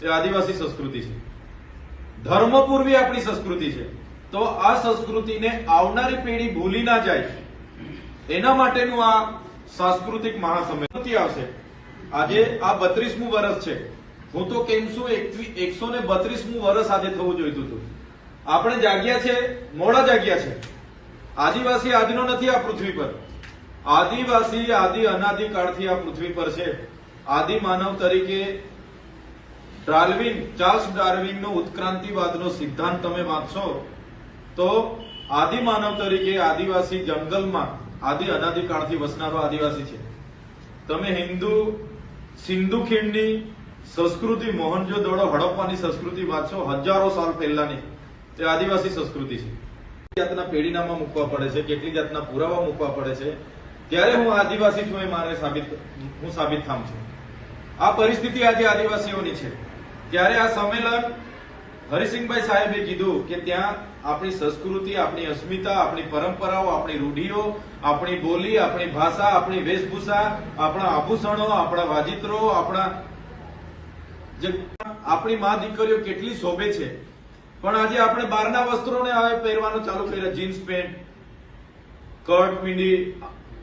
એ આદિવાસી સંસ્કૃતિ છે. ધર્મપૂર્વી આપણી સંસ્કૃતિ છે. તો આ સંસ્કૃતિને આવનારી પેઢી ભૂલી ના જાય એના માટેનું આ સાંસ્કૃતિક મહાસંમેલન આવશે. આજે આ 32મું વર્ષ છે. હું તો કેમ છું 132મું વર્ષ આજે થવું જોઈતું હતું. આપણે જાગ્યા છે, મોડા જાગ્યા છે. આદિવાસી આજનો નથી આ પૃથ્વી પર. આદિવાસી આદિ અનાદિ કાળથી આ પૃથ્વી પર છે. આદિ માનવ તરીકે ચાર્લ્સ ડાર્વિનનો ઉત્ક્રાંતિવાદનો સિદ્ધાંત તમે વાંચશો તો આદિ માનવ તરીકે આદિવાસી જંગલમાં આદિ અનાદિ કાળથી વસનારો આદિવાસી છે. તમે સિંધુ ખીણની સંસ્કૃતિ, મોહનજોદડો, હડપ્પાની સંસ્કૃતિ વાંચો, હજારો સાલ પહેલાની, તે આદિવાસી સંસ્કૃતિ છે. જાતના પેઢીનામા મૂકવા પડે છે, કેટલી જાતના પુરાવા મૂકવા પડે છે, ત્યારે હું આદિવાસી છું એ મારે સાબિત થામ છું. આ પરિસ્થિતિ આજે આદિવાસીઓની છે. ત્યારે આ સંમેલન હરિસિંહભાઈ સાહેબે કીધું કે ત્યાં આપણી સંસ્કૃતિ, આપણી અસ્મિતા, આપણી પરંપરાઓ, આપણી રૂઢિઓ, આપણી બોલી, આપણી ભાષા, આપણી વેશભૂષા, આપણા આભૂષણો, આપણા વાજિત્રો, આપણી મા દીકરીઓ કેટલી શોભે છે. પણ આજે આપણે બહારના વસ્ત્રોને હવે પહેરવાનું ચાલુ કર્યા. જીન્સ પેન્ટ, કર્ટ, મીંડી,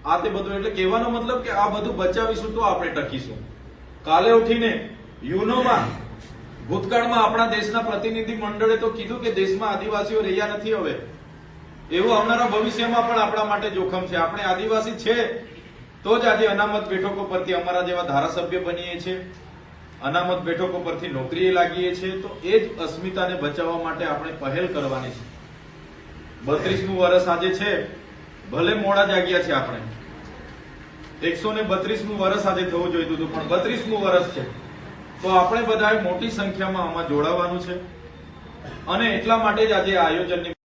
આ તે બધું. એટલે કહેવાનો મતલબ કે આ બધું બચાવીશું તો આપણે ટકીશું. કાલે ઉઠીને યુનોમાં ભૂતકાળમાં આપણા દેશના પ્રતિનિધિ મંડળે તો કીધું કે દેશમાં આદિવાસીઓ રહ્યા નથી હવે. એવું આવનારા ભવિષ્યમાં પણ આપણા માટે જોખમ છે. આપણે આદિવાસી છે તો જ આજે અનામત બેઠકો પરથી અમારા જેવા ધારાસભ્ય બનીએ છીએ, અનામત બેઠકો પરથી નોકરીએ લાગીએ છીએ. તો એ જ અસ્મિતાને બચાવવા માટે આપણે પહેલ કરવાની છે. 32મું વર્ષ આજે છે. ભલે મોડા જાગ્યા છે આપણે. 132મું વર્ષ આજે થવું જોઈતું હતું, પણ 32મું વર્ષ છે. તો આપણે બધાએ મોટી સંખ્યામાં આમાં જોડાવાનું છે અને એટલા માટે જ આજે આ આયોજનની